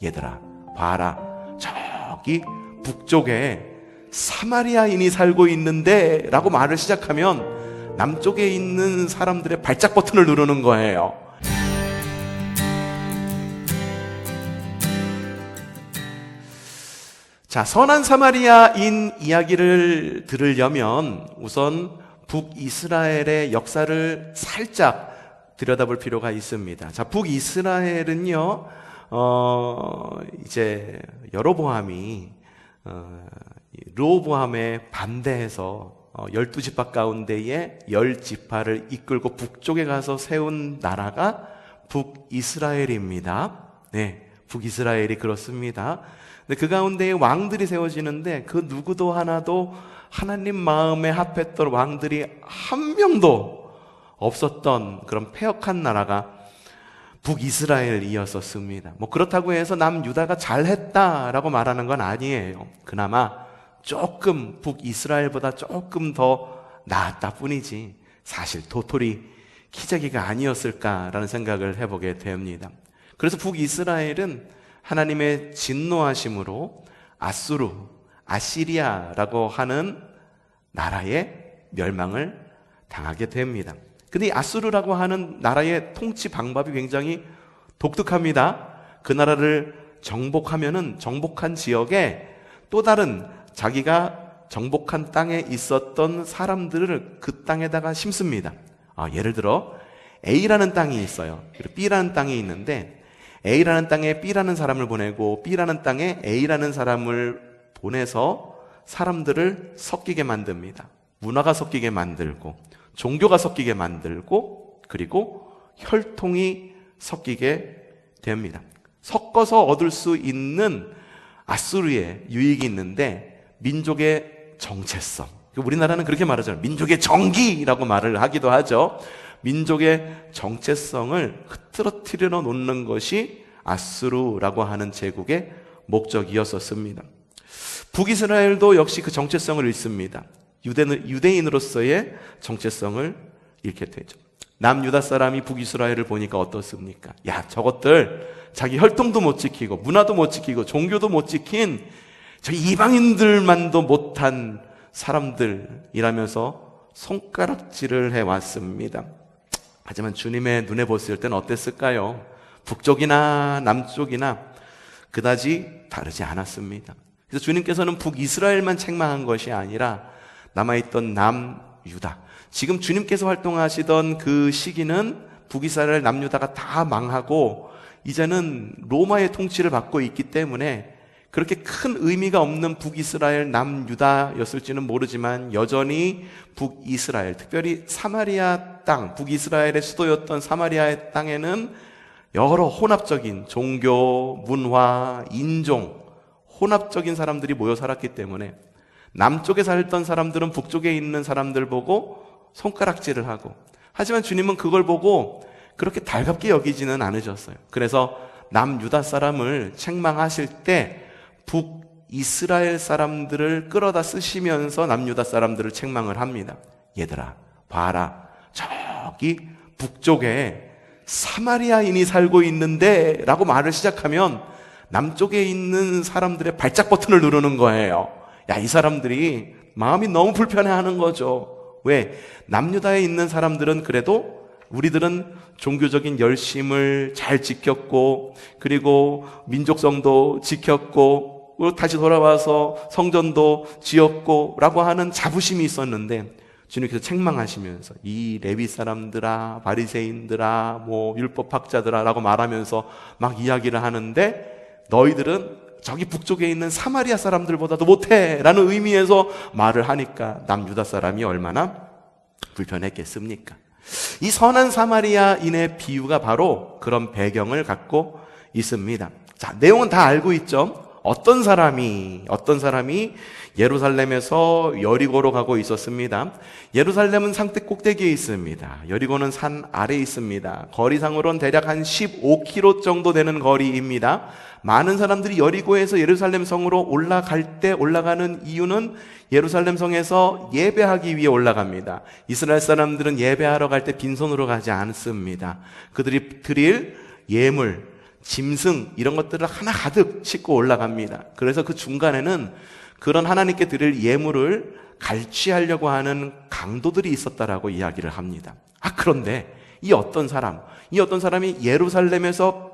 얘들아, 봐라. 저기 북쪽에 사마리아인이 살고 있는데 라고 말을 시작하면 남쪽에 있는 사람들의 발작 버튼을 누르는 거예요. 자, 선한 사마리아인 이야기를 들으려면 우선 북이스라엘의 역사를 살짝 들여다볼 필요가 있습니다. 자, 북이스라엘은요, 이제 여로보암이 르호보암에 반대해서 12지파 가운데에 10지파를 이끌고 북쪽에 가서 세운 나라가 북이스라엘입니다. 네, 북이스라엘이 그렇습니다. 근데 그 가운데에 왕들이 세워지는데 그 누구도 하나도 하나님 마음에 합했던 왕들이 한 명도 없었던 그런 패역한 나라가 북이스라엘이었었습니다. 뭐 그렇다고 해서 남유다가 잘했다라고 말하는 건 아니에요. 그나마 조금 북이스라엘보다 조금 더 나았다 뿐이지 사실 도토리 키재기가 아니었을까라는 생각을 해보게 됩니다. 그래서 북이스라엘은 하나님의 진노하심으로 아수르, 아시리아라고 하는 나라의 멸망을 당하게 됩니다. 근데 이 아수르라고 하는 나라의 통치 방법이 굉장히 독특합니다. 그 나라를 정복하면은 정복한 지역에 또 다른 자기가 정복한 땅에 있었던 사람들을 그 땅에다가 심습니다. 예를 들어 A라는 땅이 있어요. 그리고 B라는 땅이 있는데 A라는 땅에 B라는 사람을 보내고 B라는 땅에 A라는 사람을 보내서 사람들을 섞이게 만듭니다. 문화가 섞이게 만들고 종교가 섞이게 만들고 그리고 혈통이 섞이게 됩니다. 섞어서 얻을 수 있는 아수르의 유익이 있는데 민족의 정체성, 우리나라는 그렇게 말하잖아요. 민족의 정기라고 말을 하기도 하죠. 민족의 정체성을 흐트러뜨려 놓는 것이 아수르라고 하는 제국의 목적이었었습니다. 북이스라엘도 역시 그 정체성을 잃습니다. 유대인으로서의 정체성을 잃게 되죠. 남유다 사람이 북이스라엘을 보니까 어떻습니까? 야, 저것들 자기 혈통도 못 지키고 문화도 못 지키고 종교도 못 지킨 저 이방인들만도 못한 사람들이라면서 손가락질을 해왔습니다. 하지만 주님의 눈에 보았을 때는 어땠을까요? 북쪽이나 남쪽이나 그다지 다르지 않았습니다. 그래서 주님께서는 북이스라엘만 책망한 것이 아니라 남아있던 남유다, 지금 주님께서 활동하시던 그 시기는 북이스라엘 남유다가 다 망하고 이제는 로마의 통치를 받고 있기 때문에 그렇게 큰 의미가 없는 북이스라엘 남유다였을지는 모르지만 여전히 북이스라엘, 특별히 사마리아 땅, 북이스라엘의 수도였던 사마리아의 땅에는 여러 혼합적인 종교, 문화, 인종, 혼합적인 사람들이 모여 살았기 때문에 남쪽에 살던 사람들은 북쪽에 있는 사람들 보고 손가락질을 하고, 하지만 주님은 그걸 보고 그렇게 달갑게 여기지는 않으셨어요. 그래서 남유다 사람을 책망하실 때 북이스라엘 사람들을 끌어다 쓰시면서 남유다 사람들을 책망을 합니다. 얘들아, 봐라. 저기 북쪽에 사마리아인이 살고 있는데 라고 말을 시작하면 남쪽에 있는 사람들의 발작 버튼을 누르는 거예요. 야, 이 사람들이 마음이 너무 불편해하는 거죠. 왜? 남유다에 있는 사람들은 그래도 우리들은 종교적인 열심을 잘 지켰고 그리고 민족성도 지켰고 다시 돌아와서 성전도 지었고 라고 하는 자부심이 있었는데 주님께서 책망하시면서 이 레위 사람들아, 바리새인들아, 뭐 율법학자들아 라고 말하면서 막 이야기를 하는데 너희들은 저기 북쪽에 있는 사마리아 사람들보다도 못해 라는 의미에서 말을 하니까 남유다 사람이 얼마나 불편했겠습니까? 이 선한 사마리아인의 비유가 바로 그런 배경을 갖고 있습니다. 자, 내용은 다 알고 있죠? 어떤 사람이 예루살렘에서 여리고로 가고 있었습니다. 예루살렘은 산대 꼭대기에 있습니다. 여리고는 산 아래에 있습니다. 거리상으로는 대략 한 15km 정도 되는 거리입니다. 많은 사람들이 여리고에서 예루살렘 성으로 올라가는 이유는 예루살렘 성에서 예배하기 위해 올라갑니다. 이스라엘 사람들은 예배하러 갈 때 빈손으로 가지 않습니다. 그들이 드릴 예물, 짐승 이런 것들을 하나 가득 싣고 올라갑니다. 그래서 그 중간에는 그런 하나님께 드릴 예물을 갈취하려고 하는 강도들이 있었다라고 이야기를 합니다. 그런데 이 어떤 사람이 예루살렘에서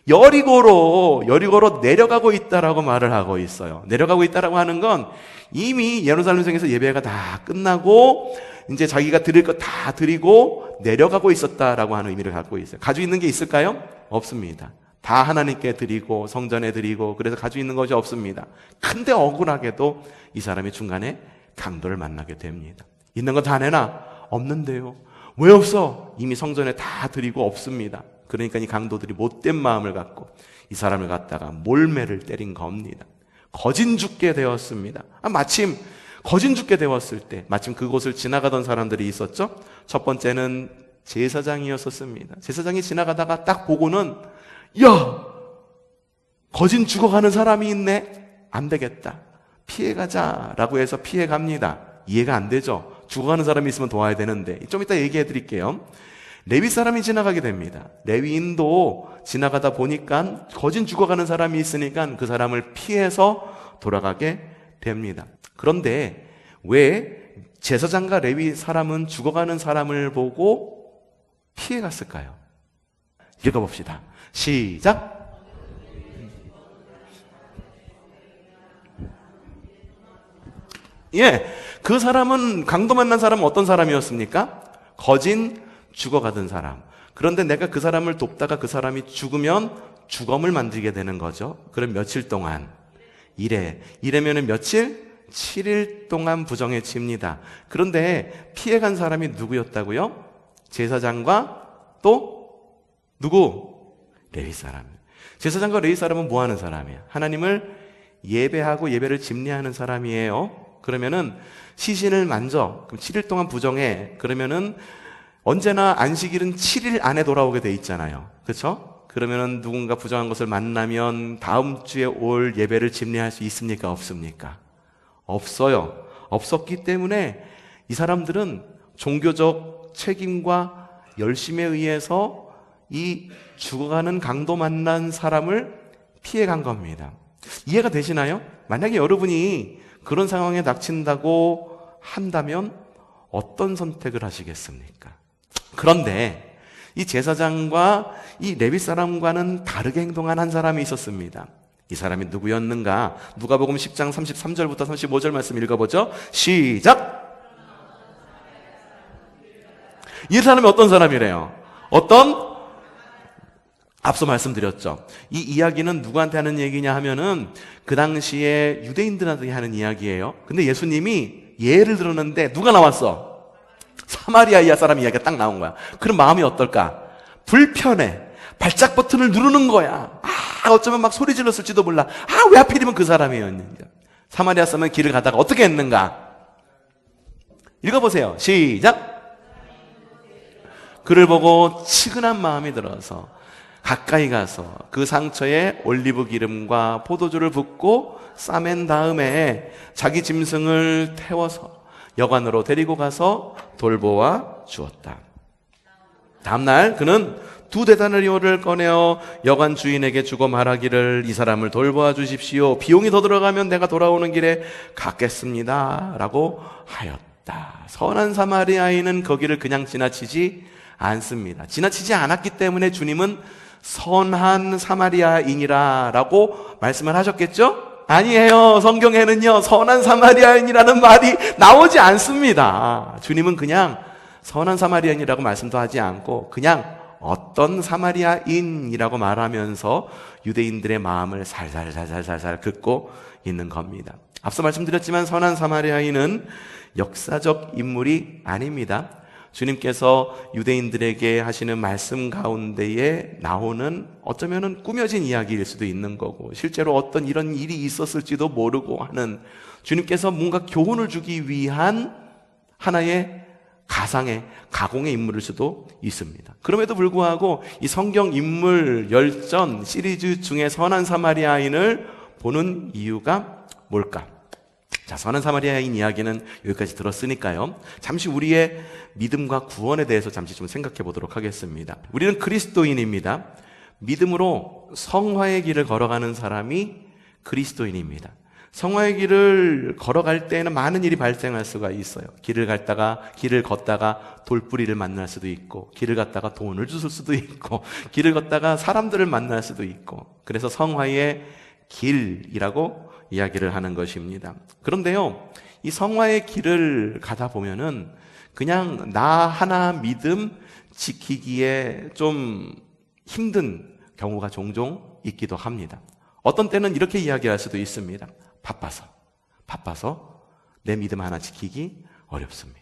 여리고로 내려가고 있다라고 말을 하고 있어요. 내려가고 있다라고 하는 건 이미 예루살렘 성에서 예배가 다 끝나고 이제 자기가 드릴 것 다 드리고 내려가고 있었다라고 하는 의미를 갖고 있어요. 가지고 있는 게 있을까요? 없습니다. 다 하나님께 드리고 성전에 드리고 그래서 가지고 있는 것이 없습니다. 근데 억울하게도 이 사람이 중간에 강도를 만나게 됩니다. 있는 거 다 내놔. 없는데요. 왜 없어? 이미 성전에 다 드리고 없습니다. 그러니까 이 강도들이 못된 마음을 갖고 이 사람을 갖다가 몰매를 때린 겁니다. 거진 죽게 되었습니다. 마침 거진 죽게 되었을 때 마침 그곳을 지나가던 사람들이 있었죠. 첫 번째는 제사장이었었습니다. 제사장이 지나가다가 딱 보고는 야! 거진 죽어가는 사람이 있네? 안 되겠다. 피해가자라고 해서 피해갑니다. 이해가 안 되죠? 죽어가는 사람이 있으면 도와야 되는데 좀 이따 얘기해 드릴게요. 레위 사람이 지나가게 됩니다. 레위인도 지나가다 보니까 거진 죽어가는 사람이 있으니까 그 사람을 피해서 돌아가게 됩니다. 그런데 왜 제사장과 레위 사람은 죽어가는 사람을 보고 피해갔을까요? 읽어봅시다. 시작! 그 사람은 강도 만난 사람은 어떤 사람이었습니까? 거진 죽어가던 사람. 그런데 내가 그 사람을 돕다가 그 사람이 죽으면 죽음을 만들게 되는 거죠. 그럼 며칠 동안 이래면은 며칠? 7일 동안 부정에 칩니다. 그런데 피해간 사람이 누구였다고요? 제사장과 또 누구? 레위 사람. 제사장과 레위 사람은 뭐 하는 사람이야? 하나님을 예배하고 예배를 집례하는 사람이에요. 그러면은 시신을 만져. 그럼 7일 동안 부정해. 그러면은 언제나 안식일은 7일 안에 돌아오게 돼 있잖아요. 그렇죠? 그러면은 누군가 부정한 것을 만나면 다음 주에 올 예배를 집례할 수 있습니까? 없습니까? 없어요. 없었기 때문에 이 사람들은 종교적 책임과 열심에 의해서 이 죽어가는 강도 만난 사람을 피해간 겁니다. 이해가 되시나요? 만약에 여러분이 그런 상황에 닥친다고 한다면 어떤 선택을 하시겠습니까? 그런데 이 제사장과 이 레위 사람과는 다르게 행동한 한 사람이 있었습니다. 이 사람이 누구였는가? 누가복음 10장 33절부터 35절 말씀 읽어보죠. 시작! 이 사람이 어떤 사람이래요? 앞서 말씀드렸죠. 이 이야기는 누구한테 하는 얘기냐 하면은 그 당시에 유대인들한테 하는 이야기예요. 근데 예수님이 예를 들었는데 누가 나왔어? 사마리아 사람 이야기가 딱 나온 거야. 그럼 마음이 어떨까? 불편해. 발작 버튼을 누르는 거야. 어쩌면 막 소리 질렀을지도 몰라. 왜 하필이면 그 사람이었는지. 사마리아 사람은 길을 가다가 어떻게 했는가? 읽어보세요. 시작! 그를 보고 치근한 마음이 들어서 가까이 가서 그 상처에 올리브 기름과 포도주를 붓고 싸맨 다음에 자기 짐승을 태워서 여관으로 데리고 가서 돌보아 주었다. 다음날 그는 2데나리온을 꺼내어 여관 주인에게 주고 말하기를 이 사람을 돌보아 주십시오. 비용이 더 들어가면 내가 돌아오는 길에 갚겠습니다. 라고 하였다. 선한 사마리아인은 거기를 그냥 지나치지 않습니다. 지나치지 않았기 때문에 주님은 선한 사마리아인이라 라고 말씀을 하셨겠죠? 아니에요. 성경에는요 선한 사마리아인이라는 말이 나오지 않습니다. 주님은 그냥 선한 사마리아인이라고 말씀도 하지 않고 그냥 어떤 사마리아인이라고 말하면서 유대인들의 마음을 살살 긋고 있는 겁니다. 앞서 말씀드렸지만 선한 사마리아인은 역사적 인물이 아닙니다. 주님께서 유대인들에게 하시는 말씀 가운데에 나오는 어쩌면은 꾸며진 이야기일 수도 있는 거고 실제로 어떤 이런 일이 있었을지도 모르고 하는 주님께서 뭔가 교훈을 주기 위한 하나의 가공의 인물일 수도 있습니다. 그럼에도 불구하고 이 성경 인물 열전 시리즈 중에 선한 사마리아인을 보는 이유가 뭘까? 자, 선한 사마리아인 이야기는 여기까지 들었으니까요. 잠시 우리의 믿음과 구원에 대해서 잠시 좀 생각해 보도록 하겠습니다. 우리는 그리스도인입니다. 믿음으로 성화의 길을 걸어가는 사람이 그리스도인입니다. 성화의 길을 걸어갈 때에는 많은 일이 발생할 수가 있어요. 길을 걷다가 돌뿌리를 만날 수도 있고, 길을 갔다가 돈을 주실 수도 있고, 길을 걷다가 사람들을 만날 수도 있고, 그래서 성화의 길이라고 이야기를 하는 것입니다. 그런데요, 이 성화의 길을 가다 보면은 그냥 나 하나 믿음 지키기에 좀 힘든 경우가 종종 있기도 합니다. 어떤 때는 이렇게 이야기할 수도 있습니다. 바빠서 내 믿음 하나 지키기 어렵습니다.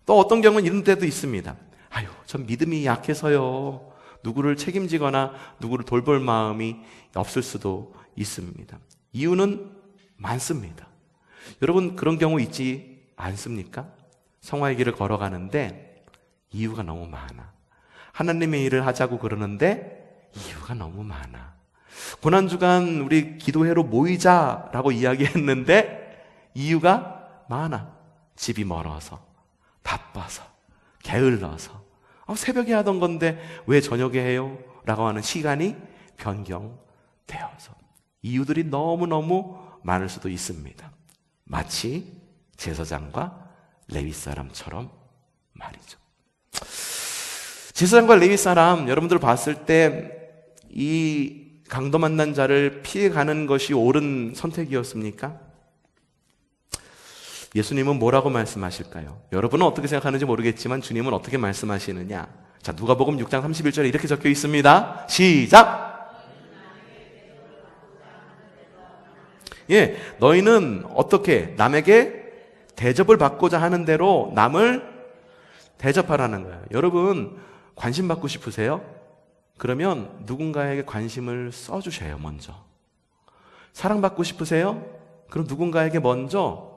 또 어떤 경우는 이런 때도 있습니다. 아유, 전 믿음이 약해서요. 누구를 책임지거나 누구를 돌볼 마음이 없을 수도 있습니다. 이유는 많습니다. 여러분, 그런 경우 있지 않습니까? 성화의 길을 걸어가는데 이유가 너무 많아. 하나님의 일을 하자고 그러는데 이유가 너무 많아. 고난주간 우리 기도회로 모이자라고 이야기했는데 이유가 많아. 집이 멀어서, 바빠서, 게을러서, 새벽에 하던 건데 왜 저녁에 해요? 라고 하는 시간이 변경되어서 이유들이 너무너무 많을 수도 있습니다. 마치 제사장과 레위 사람처럼 말이죠. 제사장과 레위 사람, 여러분들 봤을 때 이 강도 만난 자를 피해가는 것이 옳은 선택이었습니까? 예수님은 뭐라고 말씀하실까요? 여러분은 어떻게 생각하는지 모르겠지만 주님은 어떻게 말씀하시느냐? 자, 누가복음 6장 31절에 이렇게 적혀 있습니다. 시작! 예, 너희는 어떻게 남에게 대접을 받고자 하는 대로 남을 대접하라는 거예요. 여러분, 관심 받고 싶으세요? 그러면 누군가에게 관심을 써주셔요, 먼저. 사랑받고 싶으세요? 그럼 누군가에게 먼저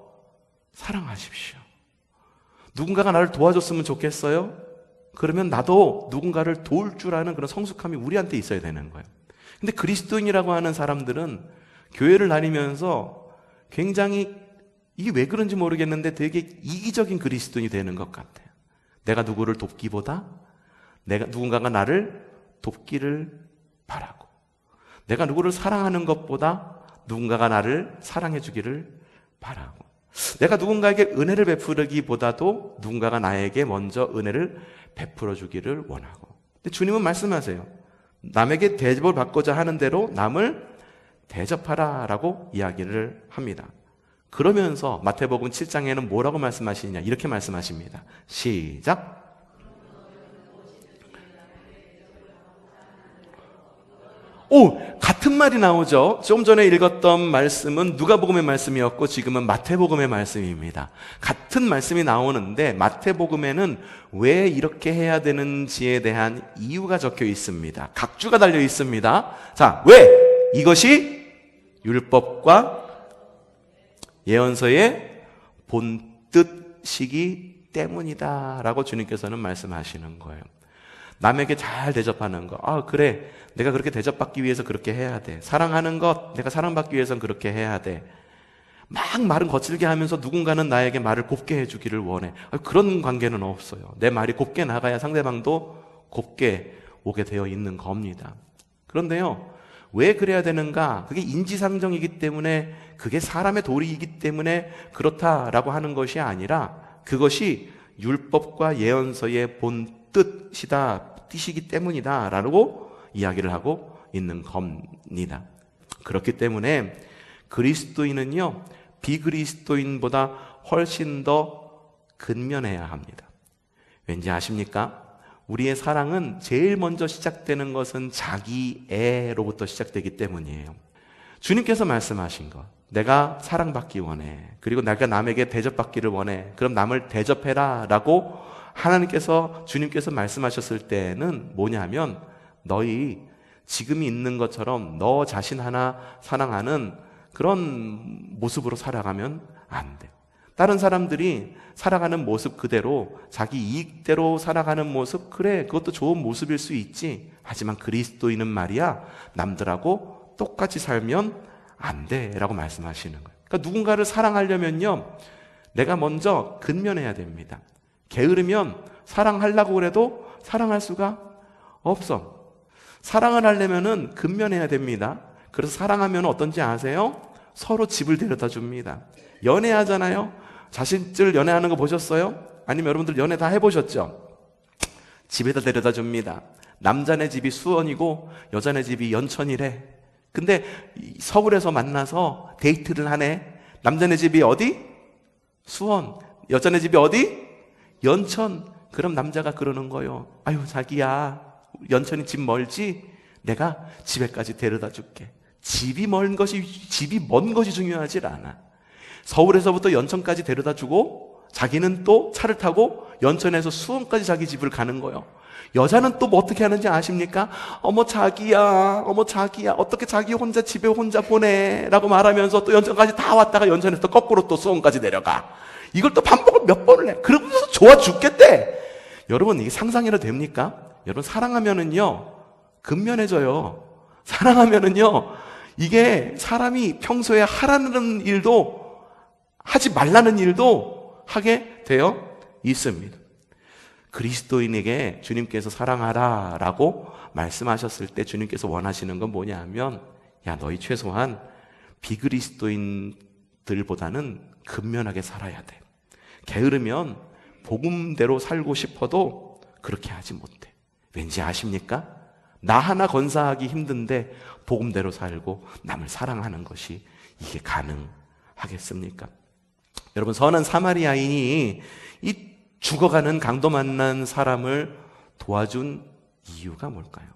사랑하십시오. 누군가가 나를 도와줬으면 좋겠어요? 그러면 나도 누군가를 도울 줄 아는 그런 성숙함이 우리한테 있어야 되는 거예요. 근데 그리스도인이라고 하는 사람들은 교회를 다니면서 굉장히, 이게 왜 그런지 모르겠는데 되게 이기적인 그리스도인이 되는 것 같아요. 내가 누구를 돕기보다 누군가가 나를 돕기를 바라고, 내가 누구를 사랑하는 것보다 누군가가 나를 사랑해 주기를 바라고, 내가 누군가에게 은혜를 베푸기보다도 누군가가 나에게 먼저 은혜를 베풀어 주기를 원하고. 근데 주님은 말씀하세요. 남에게 대접을 받고자 하는 대로 남을 대접하라라고 이야기를 합니다. 그러면서 마태복음 7장에는 뭐라고 말씀하시느냐, 이렇게 말씀하십니다. 시작! 같은 말이 나오죠. 좀 전에 읽었던 말씀은 누가복음의 말씀이었고 지금은 마태복음의 말씀입니다. 같은 말씀이 나오는데 마태복음에는 왜 이렇게 해야 되는지에 대한 이유가 적혀 있습니다. 각주가 달려 있습니다. 자, 왜? 이것이 율법과 예언서의 본뜻이기 때문이다 라고 주님께서는 말씀하시는 거예요. 남에게 잘 대접하는 거. 그래. 내가 그렇게 대접받기 위해서 그렇게 해야 돼. 사랑하는 것, 내가 사랑받기 위해서는 그렇게 해야 돼. 막 말은 거칠게 하면서 누군가는 나에게 말을 곱게 해주기를 원해. 그런 관계는 없어요. 내 말이 곱게 나가야 상대방도 곱게 오게 되어 있는 겁니다. 그런데요, 왜 그래야 되는가? 그게 인지상정이기 때문에, 그게 사람의 도리이기 때문에 그렇다라고 하는 것이 아니라 그것이 율법과 예언서의 본 뜻이기 때문이다 라고 이야기를 하고 있는 겁니다. 그렇기 때문에 그리스도인은요, 비그리스도인보다 훨씬 더 근면해야 합니다. 왠지 아십니까? 우리의 사랑은 제일 먼저 시작되는 것은 자기애로부터 시작되기 때문이에요. 주님께서 말씀하신 것, 내가 사랑받기 원해, 그리고 내가 남에게 대접받기를 원해, 그럼 남을 대접해라 라고 주님께서 말씀하셨을 때는 뭐냐면, 너희 지금 있는 것처럼 너 자신 하나 사랑하는 그런 모습으로 살아가면 안 돼. 다른 사람들이 살아가는 모습 그대로, 자기 이익대로 살아가는 모습, 그래, 그것도 좋은 모습일 수 있지. 하지만 그리스도인은 말이야, 남들하고 똑같이 살면 안 돼 라고 말씀하시는 거예요. 그러니까 누군가를 사랑하려면요, 내가 먼저 근면해야 됩니다. 게으르면 사랑하려고 그래도 사랑할 수가 없어. 사랑을 하려면은 근면해야 됩니다. 그래서 사랑하면 어떤지 아세요? 서로 집을 데려다 줍니다. 연애하잖아요. 자신들 연애하는 거 보셨어요? 아니면 여러분들 연애 다 해보셨죠? 집에다 데려다 줍니다. 남자네 집이 수원이고 여자네 집이 연천이래. 근데 서울에서 만나서 데이트를 하네. 남자네 집이 어디? 수원. 여자네 집이 어디? 연천. 그럼 남자가 그러는 거예요. 아유, 자기야, 연천이 집 멀지? 내가 집에까지 데려다 줄게. 집이 먼 것이 중요하지 않아. 서울에서부터 연천까지 데려다 주고 자기는 또 차를 타고 연천에서 수원까지 자기 집을 가는 거예요. 여자는 또 뭐 어떻게 하는지 아십니까? 어머 자기야, 어떻게 자기 혼자 집에 혼자 보내? 라고 말하면서 또 연천까지 다 왔다가 연천에서 또 거꾸로 또 수원까지 내려가. 이걸 또 반복을 몇 번을 해. 그러면서 좋아 죽겠대. 여러분, 이게 상상이라 됩니까? 여러분, 사랑하면은요 근면해져요. 사랑하면은요 이게 사람이 평소에 하라는 일도 하지 말라는 일도 하게 되어 있습니다. 그리스도인에게 주님께서 사랑하라 라고 말씀하셨을 때 주님께서 원하시는 건 뭐냐 하면, 야, 너희 최소한 비그리스도인들보다는 근면하게 살아야 돼. 게으르면 복음대로 살고 싶어도 그렇게 하지 못해. 왠지 아십니까? 나 하나 건사하기 힘든데 복음대로 살고 남을 사랑하는 것이 이게 가능하겠습니까? 여러분, 선한 사마리아인이 이 죽어가는 강도 만난 사람을 도와준 이유가 뭘까요?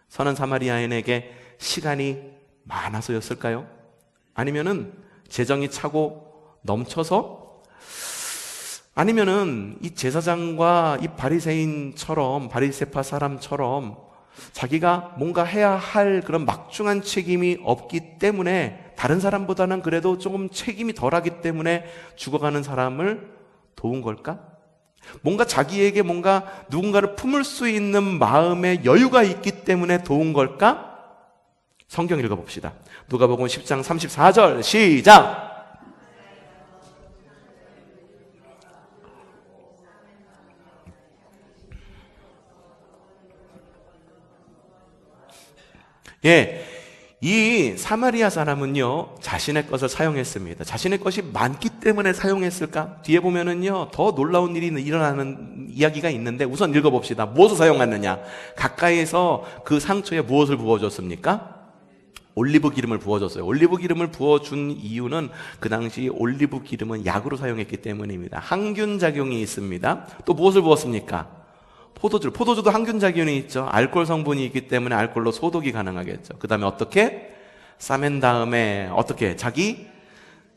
선한 사마리아인에게 시간이 많아서였을까요? 아니면은 재정이 차고 넘쳐서? 아니면은 이 제사장과 이 바리새인처럼, 바리새파 사람처럼 자기가 뭔가 해야 할 그런 막중한 책임이 없기 때문에, 다른 사람보다는 그래도 조금 책임이 덜하기 때문에 죽어가는 사람을 도운 걸까? 뭔가 자기에게 뭔가 누군가를 품을 수 있는 마음의 여유가 있기 때문에 도운 걸까? 성경 읽어봅시다. 누가복음 10장 34절 시작! 예, 이 사마리아 사람은요 자신의 것을 사용했습니다. 자신의 것이 많기 때문에 사용했을까? 뒤에 보면은요 더 놀라운 일이 일어나는 이야기가 있는데, 우선 읽어봅시다. 무엇을 사용했느냐? 가까이에서 그 상처에 무엇을 부어줬습니까? 올리브 기름을 부어줬어요. 올리브 기름을 부어준 이유는 그 당시 올리브 기름은 약으로 사용했기 때문입니다. 항균 작용이 있습니다. 또 무엇을 부었습니까? 포도주도 항균 작용이 있죠. 알코올 성분이 있기 때문에 알코올로 소독이 가능하겠죠. 그 다음에 어떻게? 싸맨 다음에 어떻게? 자기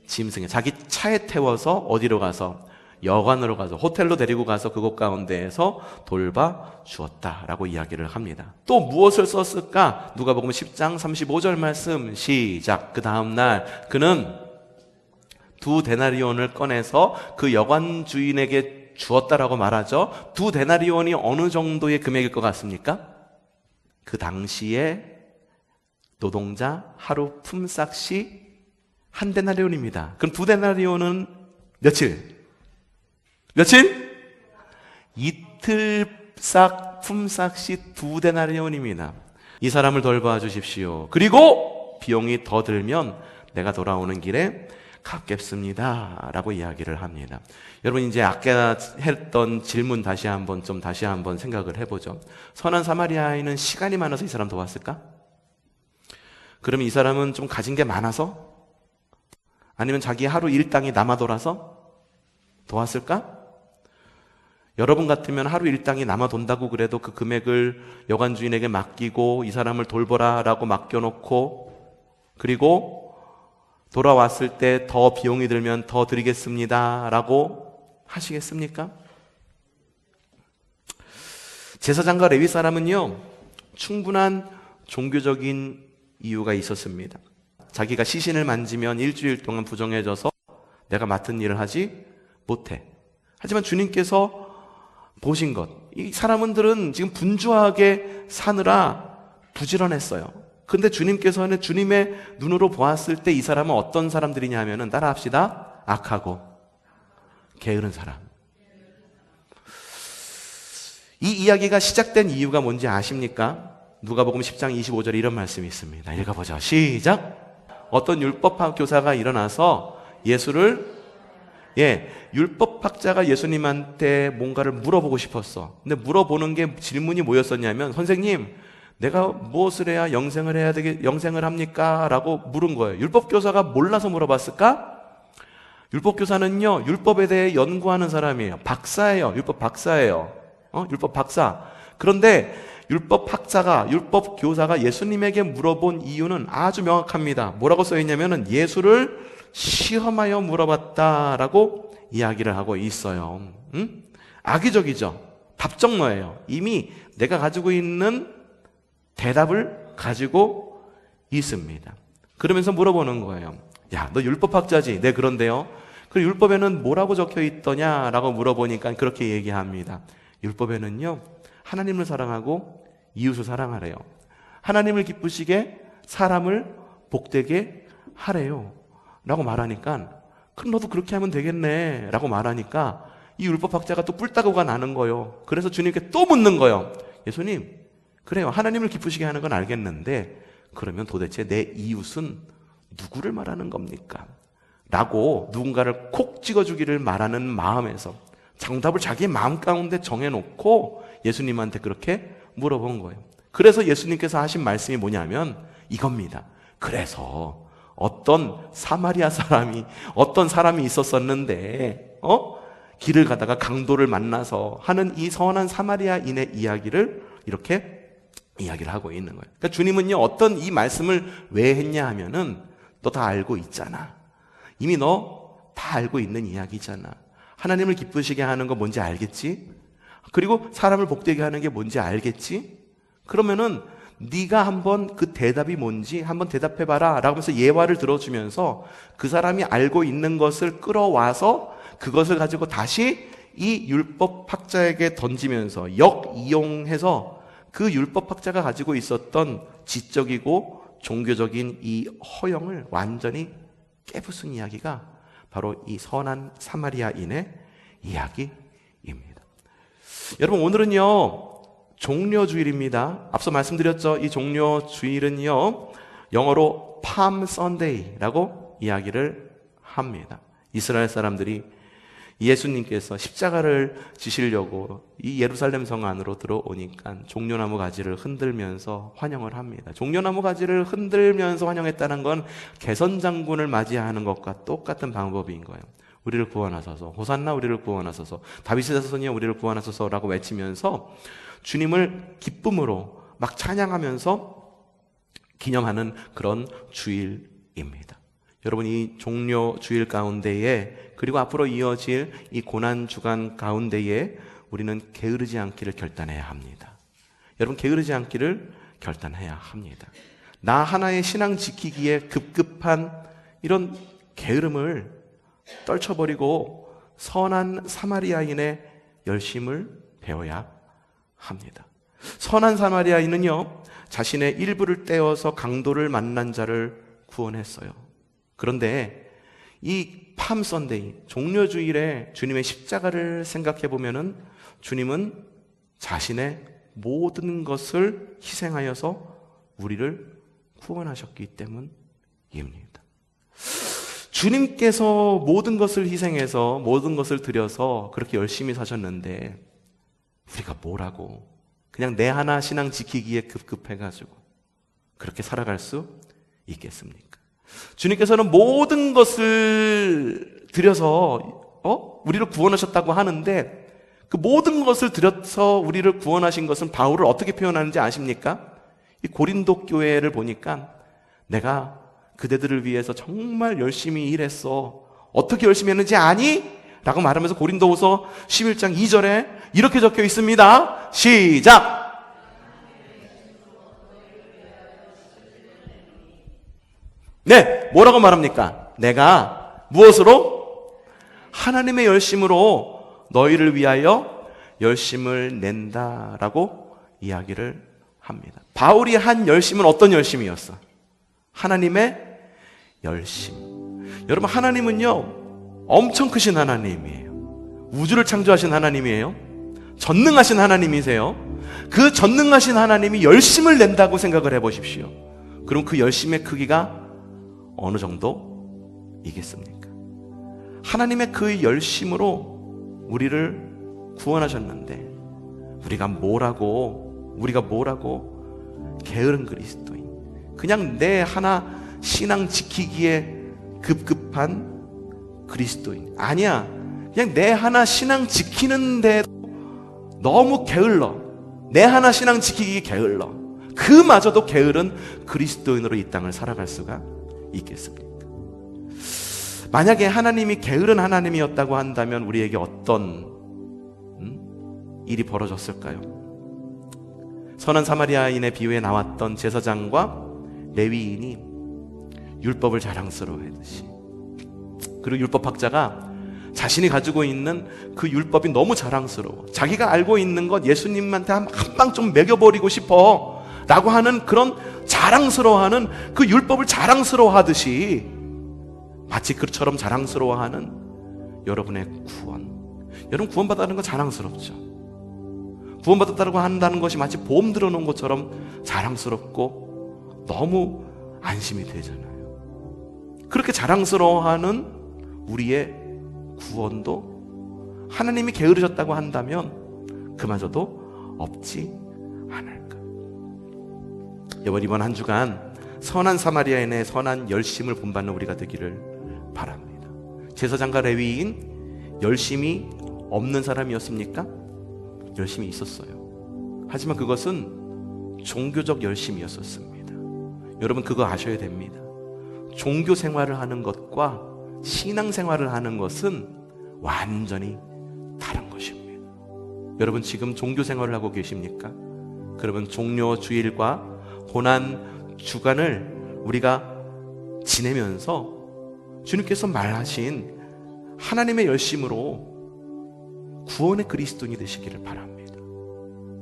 짐승에, 자기 차에 태워서 어디로 가서? 여관으로 가서, 호텔로 데리고 가서 그곳 가운데에서 돌봐 주었다라고 이야기를 합니다. 또 무엇을 썼을까? 누가복음 10장 35절 말씀 시작. 그 다음날 그는 2데나리온을 꺼내서 그 여관 주인에게 주었다라고 말하죠. 2데나리온이 어느 정도의 금액일 것 같습니까? 그 당시에 노동자 하루 품삯이 1데나리온입니다. 그럼 2데나리온은 며칠? 이틀 품삯이 2데나리온입니다. 이 사람을 돌봐 주십시오. 그리고 비용이 더 들면 내가 돌아오는 길에 갚겠습니다 라고 이야기를 합니다. 여러분, 이제 아까 했던 질문 다시 한번 생각을 해보죠. 선한 사마리아인은 시간이 많아서 이 사람 도왔을까? 그러면 이 사람은 좀 가진 게 많아서? 아니면 자기 하루 일당이 남아 돌아서 도왔을까? 여러분 같으면 하루 일당이 남아 돈다고 그래도 그 금액을 여관 주인에게 맡기고 이 사람을 돌보라 라고 맡겨놓고, 그리고 돌아왔을 때 더 비용이 들면 더 드리겠습니다 라고 하시겠습니까? 제사장과 레위 사람은요 충분한 종교적인 이유가 있었습니다. 자기가 시신을 만지면 일주일 동안 부정해져서 내가 맡은 일을 하지 못해. 하지만 주님께서 보신 것, 이 사람들은 지금 분주하게 사느라 부지런했어요. 근데 주님께서는 주님의 눈으로 보았을 때 이 사람은 어떤 사람들이냐 하면은, 따라합시다. 악하고 게으른 사람. 이 이야기가 시작된 이유가 뭔지 아십니까? 누가복음 10장 25절에 이런 말씀이 있습니다. 읽어보죠. 시작. 어떤 율법 교사가 일어나서 율법학자가 예수님한테 뭔가를 물어보고 싶었어. 근데 물어보는 게 질문이 뭐였었냐면, 선생님, 내가 무엇을 해야 영생을 합니까? 라고 물은 거예요. 율법교사가 몰라서 물어봤을까? 율법교사는요, 율법에 대해 연구하는 사람이에요. 박사예요. 율법 박사예요. 율법 박사. 그런데 율법교사가 예수님에게 물어본 이유는 아주 명확합니다. 뭐라고 써있냐면은 예수를 시험하여 물어봤다라고 이야기를 하고 있어요. 악의적이죠. 답정너예요. 이미 내가 가지고 있는 대답을 가지고 있습니다. 그러면서 물어보는 거예요. 야, 너 율법학자지? 네, 그런데요. 그 율법에는 뭐라고 적혀 있더냐라고 물어보니까 그렇게 얘기합니다. 율법에는요, 하나님을 사랑하고 이웃을 사랑하래요. 하나님을 기쁘시게 사람을 복되게 하래요. 라고 말하니까, 그럼 너도 그렇게 하면 되겠네. 라고 말하니까 이 율법학자가 또 뿔따구가 나는 거예요. 그래서 주님께 또 묻는 거예요. 예수님, 그래요. 하나님을 기쁘시게 하는 건 알겠는데, 그러면 도대체 내 이웃은 누구를 말하는 겁니까? 라고 누군가를 콕 찍어주기를 말하는 마음에서 정답을 자기의 마음 가운데 정해놓고 예수님한테 그렇게 물어본 거예요. 그래서 예수님께서 하신 말씀이 뭐냐면 이겁니다. 그래서 어떤 사람이 있었었는데, 길을 가다가 강도를 만나서 하는 이 선한 사마리아인의 이야기를 이렇게 이야기를 하고 있는 거예요. 그러니까 주님은요, 어떤 이 말씀을 왜 했냐 하면은, 너 다 알고 있잖아. 이미 너 다 알고 있는 이야기잖아. 하나님을 기쁘시게 하는 거 뭔지 알겠지? 그리고 사람을 복되게 하는 게 뭔지 알겠지? 그러면은 네가 한번 그 대답이 뭔지 한번 대답해봐라 라고 하면서 예화를 들어주면서 그 사람이 알고 있는 것을 끌어와서 그것을 가지고 다시 이 율법학자에게 던지면서 역이용해서 그 율법학자가 가지고 있었던 지적이고 종교적인 이 허영을 완전히 깨부순 이야기가 바로 이 선한 사마리아인의 이야기입니다. 여러분, 오늘은요 종려주일입니다. 앞서 말씀드렸죠. 이 종려주일은요 영어로 팜 선데이라고 이야기를 합니다. 이스라엘 사람들이 예수님께서 십자가를 지시려고 이 예루살렘 성 안으로 들어오니까 종려나무 가지를 흔들면서 환영을 합니다. 종려나무 가지를 흔들면서 환영했다는 건 개선장군을 맞이하는 것과 똑같은 방법인 거예요. 우리를 구원하소서, 호산나 우리를 구원하소서, 다윗의 자손이여 우리를 구원하소서라고 외치면서 주님을 기쁨으로 막 찬양하면서 기념하는 그런 주일입니다. 여러분, 이 종려 주일 가운데에 그리고 앞으로 이어질 이 고난 주간 가운데에 우리는 게으르지 않기를 결단해야 합니다. 여러분, 게으르지 않기를 결단해야 합니다. 나 하나의 신앙 지키기에 급급한 이런 게으름을 떨쳐버리고 선한 사마리아인의 열심을 배워야 합니다. 선한 사마리아인은요, 자신의 일부를 떼어서 강도를 만난 자를 구원했어요. 그런데 이 팜 선데이, 종려주일에 주님의 십자가를 생각해 보면은 주님은 자신의 모든 것을 희생하여서 우리를 구원하셨기 때문입니다. 주님께서 모든 것을 희생해서 모든 것을 드려서 그렇게 열심히 사셨는데 우리가 뭐라고 그냥 내 하나 신앙 지키기에 급급해가지고 그렇게 살아갈 수 있겠습니까? 주님께서는 모든 것을 드려서 우리를 구원하셨다고 하는데 그 모든 것을 드려서 우리를 구원하신 것은 바울을 어떻게 표현하는지 아십니까? 이 고린도 교회를 보니까 내가 그대들을 위해서 정말 열심히 일했어. 어떻게 열심히 했는지 아니? 라고 말하면서 고린도후서 11장 2절에 이렇게 적혀 있습니다. 시작! 네, 뭐라고 말합니까? 내가 무엇으로? 하나님의 열심으로 너희를 위하여 열심을 낸다라고 이야기를 합니다. 바울이 한 열심은 어떤 열심이었어? 하나님의 열심. 여러분, 하나님은요 엄청 크신 하나님이에요. 우주를 창조하신 하나님이에요. 전능하신 하나님이세요. 그 전능하신 하나님이 열심을 낸다고 생각을 해보십시오. 그럼 그 열심의 크기가 어느 정도이겠습니까? 하나님의 그 열심으로 우리를 구원하셨는데 우리가 뭐라고 게으른 그리스도인, 그냥 내 하나 신앙 지키기에 급급한 그리스도인, 아니야, 그냥 내 하나 신앙 지키는데 너무 게을러, 내 하나 신앙 지키기 게을러, 그마저도 게으른 그리스도인으로 이 땅을 살아갈 수가 있겠습니까? 만약에 하나님이 게으른 하나님이었다고 한다면 우리에게 어떤 일이 벌어졌을까요? 선한 사마리아인의 비유에 나왔던 제사장과 레위인이 율법을 자랑스러워하듯이, 그리고 율법학자가 자신이 가지고 있는 그 율법이 너무 자랑스러워, 자기가 알고 있는 것 예수님한테 한 방 좀 먹여버리고 싶어 라고 하는 그런 자랑스러워하는 그 율법을 자랑스러워하듯이, 마치 그처럼 자랑스러워하는 여러분의 구원, 여러분 구원받았다는 건 자랑스럽죠. 구원받았다고 한다는 것이 마치 보험 들어놓은 것처럼 자랑스럽고 너무 안심이 되잖아요. 그렇게 자랑스러워하는 우리의 구원도 하나님이 게으르셨다고 한다면 그마저도 없지 않을까. 여러분, 이번 한 주간 선한 사마리아인의 선한 열심을 본받는 우리가 되기를 바랍니다. 제사장과 레위인 열심이 없는 사람이었습니까? 열심이 있었어요. 하지만 그것은 종교적 열심이었었습니다. 여러분, 그거 아셔야 됩니다. 종교 생활을 하는 것과 신앙 생활을 하는 것은 완전히 다른 것입니다. 여러분, 지금 종교 생활을 하고 계십니까? 그러면 종료 주일과 고난 주간을 우리가 지내면서 주님께서 말하신 하나님의 열심으로 구원의 그리스도인이 되시기를 바랍니다.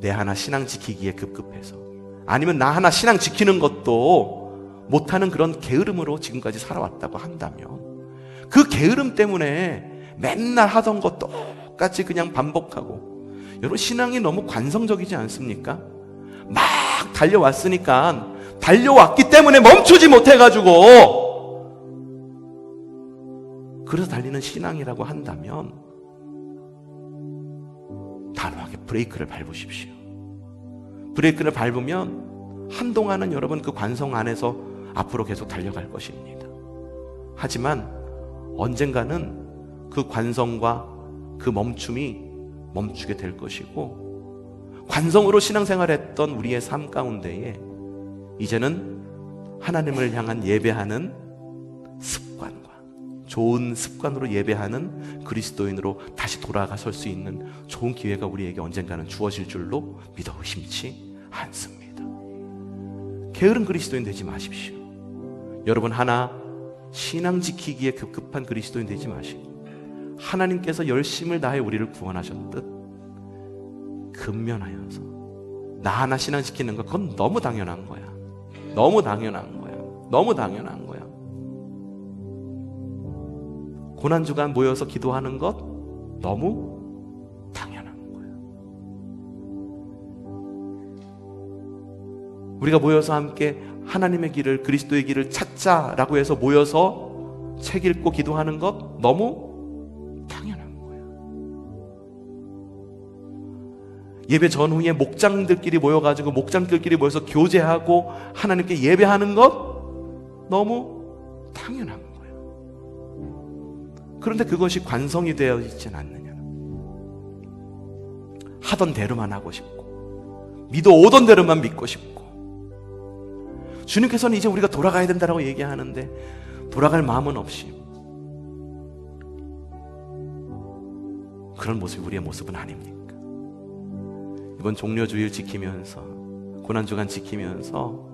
내 하나 신앙 지키기에 급급해서, 아니면 나 하나 신앙 지키는 것도 못하는 그런 게으름으로 지금까지 살아왔다고 한다면, 그 게으름 때문에 맨날 하던 것 똑같이 그냥 반복하고, 여러분, 신앙이 너무 관성적이지 않습니까? 막 달려왔으니까, 달려왔기 때문에 멈추지 못해가지고 그래서 달리는 신앙이라고 한다면 단호하게 브레이크를 밟으십시오. 브레이크를 밟으면 한동안은 여러분 그 관성 안에서 앞으로 계속 달려갈 것입니다. 하지만 언젠가는 그 관성과 그 멈춤이 멈추게 될 것이고, 관성으로 신앙생활했던 우리의 삶 가운데에 이제는 하나님을 향한 예배하는 습관과 좋은 습관으로 예배하는 그리스도인으로 다시 돌아가 설 수 있는 좋은 기회가 우리에게 언젠가는 주어질 줄로 믿어 의심치 않습니다. 게으른 그리스도인 되지 마십시오. 여러분, 하나 신앙 지키기에 급급한 그리스도인 되지 마시고, 하나님께서 열심을 다해 우리를 구원하셨듯 근면하여서 나 하나 신앙 지키는 것, 그건 너무 당연한 거야. 너무 당연한 거야. 너무 당연한 거야. 고난주간 모여서 기도하는 것 너무 당연한 거야. 우리가 모여서 함께 하나님의 길을, 그리스도의 길을 찾자라고 해서 모여서 책 읽고 기도하는 것 너무 당연한 거야. 예배 전후에 목장들끼리 모여가지고 목장들끼리 모여서 교제하고 하나님께 예배하는 것 너무 당연한 거야. 그런데 그것이 관성이 되어 있지는 않느냐. 하던 대로만 하고 싶고, 믿어 오던 대로만 믿고 싶고, 주님께서는 이제 우리가 돌아가야 된다라고 얘기하는데 돌아갈 마음은 없이 그런 모습이 우리의 모습은 아닙니까? 이번 종료주일 지키면서, 고난주간 지키면서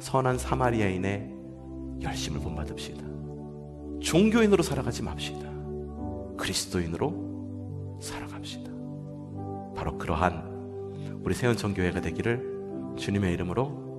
선한 사마리아인의 열심을 본받읍시다. 종교인으로 살아가지 맙시다. 그리스도인으로 살아갑시다. 바로 그러한 우리 세운천교회가 되기를 주님의 이름으로